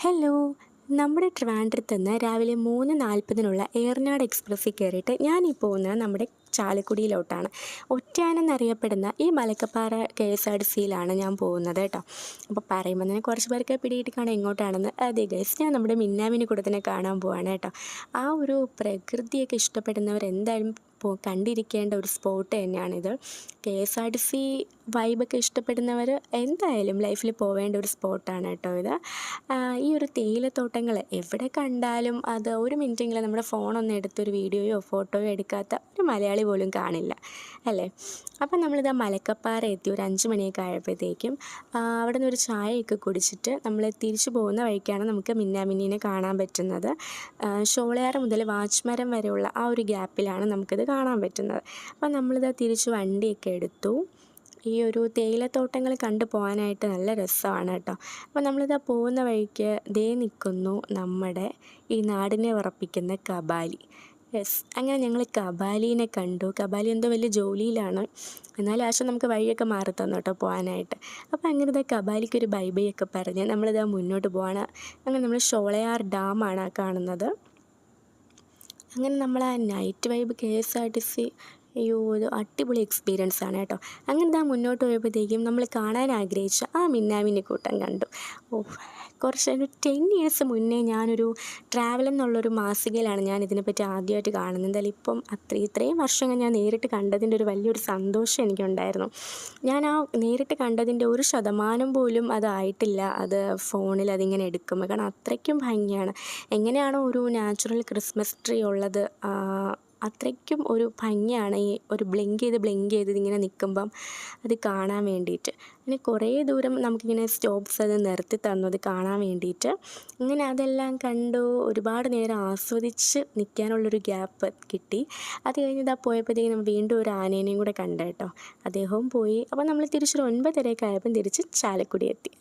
Hello, നമ്മുടെ ട്രിവാൻഡ്രത്ത് നിന്ന് രാവിലെ 3:40 ഏറനാട് എക്സ്പ്രസ്സിൽ കയറിയിട്ട് ഞാനീ പോകുന്നത് നമ്മുടെ ചാലക്കുടിയിലോട്ടാണ്. ഒറ്റയാനം എന്നറിയപ്പെടുന്ന ഈ മലക്കപ്പാറ KSRTCയിലാണ് ഞാൻ പോകുന്നത് കേട്ടോ. അപ്പോൾ പറയുമ്പോൾ തന്നെ കുറച്ച് പേർക്ക് പിടികിട്ടി കാണാൻ എങ്ങോട്ടാണെന്ന്. അതെ ഗൈസ്, ഞാൻ നമ്മുടെ മിന്നാമിനിക്കുട്ടത്തിനെ കാണാൻ പോവാണ് കേട്ടോ. ആ ഒരു പ്രകൃതിയൊക്കെ ഇഷ്ടപ്പെടുന്നവർ എന്തായാലും കണ്ടിരിക്കേണ്ട ഒരു സ്പോട്ട് തന്നെയാണിത്. KSRTC വൈബൊക്കെ ഇഷ്ടപ്പെടുന്നവർ എന്തായാലും ലൈഫിൽ പോവേണ്ട ഒരു സ്പോട്ടാണ് കേട്ടോ ഇത്. ഈ ഒരു തേയിലത്തോട്ടങ്ങൾ എവിടെ കണ്ടാലും അത് ഒരു മിനിറ്റെങ്കിലും നമ്മുടെ ഫോണൊന്ന് എടുത്തൊരു വീഡിയോയോ ഫോട്ടോയോ എടുക്കാത്ത ഒരു മലയാളി പോലും കാണില്ല അല്ലേ. അപ്പം നമ്മളിതാ മലക്കപ്പാറ എത്തി ഒരു 5 മണിയൊക്കെ ആയപ്പോഴത്തേക്കും അവിടെ നിന്ന് ഒരു ചായയൊക്കെ കുടിച്ചിട്ട് നമ്മൾ തിരിച്ചു പോകുന്ന വഴിക്കാണ് നമുക്ക് മിന്നാമിന്നീനെ കാണാൻ പറ്റുന്നത്. ഷോളയാർ മുതൽ വാച്ച്മരം വരെയുള്ള ആ ഒരു ഗ്യാപ്പിലാണ് നമുക്കിത് കാണാൻ പറ്റുന്നത്. അപ്പം നമ്മളിതാ തിരിച്ച് വണ്ടിയൊക്കെ എടുത്തു. ഈ ഒരു തേയിലത്തോട്ടങ്ങൾ കണ്ടു പോകാനായിട്ട് നല്ല രസമാണ് കേട്ടോ. അപ്പോൾ നമ്മളിതാ പോകുന്ന വഴിക്ക് ദേ നിൽക്കുന്നു നമ്മുടെ ഈ നാടിനെ വിറപ്പിക്കുന്ന കബാലി. യെസ്, അങ്ങനെ ഞങ്ങൾ കബാലീനെ കണ്ടു. കബാലി എന്തോ വലിയ ജോലിയിലാണ്, എന്നാലും ആശം നമുക്ക് വഴിയൊക്കെ മാറി തന്നു കേട്ടോ പോകാനായിട്ട്. അപ്പോൾ അങ്ങനെ ഇതാ കബാലിക്കൊരു ബൈ ബൈ ഒക്കെ പറഞ്ഞ് നമ്മളിതാ മുന്നോട്ട് പോവാണ്. അങ്ങനെ നമ്മൾ ഷോളയാർ ഡാമാണ് കാണുന്നത്. അങ്ങനെ നമ്മൾ ആ നൈറ്റ് വൈബ് KSRTC അയ്യോ ഒരു അടിപൊളി എക്സ്പീരിയൻസ് ആണ് കേട്ടോ. അങ്ങനെ ഇതാ മുന്നോട്ട് പോയപ്പോഴത്തേക്കും നമ്മൾ കാണാൻ ആഗ്രഹിച്ച ആ മിന്നാമിന്നിക്കൂട്ടം കണ്ടു. ഒരു 10 ഇയേഴ്സ് മുന്നേ ഞാനൊരു ട്രാവൽ എന്നുള്ളൊരു മാസികയിലാണ് ഞാൻ ഇതിനെപ്പറ്റി ആദ്യമായിട്ട് കാണുന്നത്. എന്തായാലും ഇപ്പം ഇത്രയും വർഷങ്ങൾ ഞാൻ നേരിട്ട് കണ്ടതിൻ്റെ ഒരു വലിയൊരു സന്തോഷം എനിക്കുണ്ടായിരുന്നു. ഞാൻ ആ നേരിട്ട് കണ്ടതിൻ്റെ 1% പോലും അതായിട്ടില്ല അത് ഫോണിൽ അതിങ്ങനെ എടുക്കുമ്പോൾ. കാരണം അത്രയ്ക്കും ഭംഗിയാണ്. എങ്ങനെയാണോ ഒരു നാച്ചുറൽ ക്രിസ്മസ് ട്രീ ഉള്ളത് അത്രയ്ക്കും ഒരു ഭംഗിയാണ് ഈ ഒരു ബ്ലിങ്ക് ചെയ്ത് ഇതിങ്ങനെ നിൽക്കുമ്പം അത് കാണാൻ വേണ്ടിയിട്ട്. പിന്നെ കുറേ ദൂരം നമുക്കിങ്ങനെ സ്റ്റോപ്സ് അത് നിർത്തി തന്നു അത് കാണാൻ വേണ്ടിയിട്ട്. ഇങ്ങനെ അതെല്ലാം കണ്ടു ഒരുപാട് നേരം ആസ്വദിച്ച് നിൽക്കാനുള്ളൊരു ഗ്യാപ്പ് കിട്ടി. അത് കഴിഞ്ഞ് ഇതാ പോയപ്പോഴത്തേക്കും നമ്മൾ വീണ്ടും ഒരു ആനേനെയും കൂടെ കണ്ടു കേട്ടോ. അദ്ദേഹവും പോയി. അപ്പോൾ നമ്മൾ തിരിച്ചൊരു 9:30 ആയപ്പം തിരിച്ച് ചാലക്കുടി എത്തി.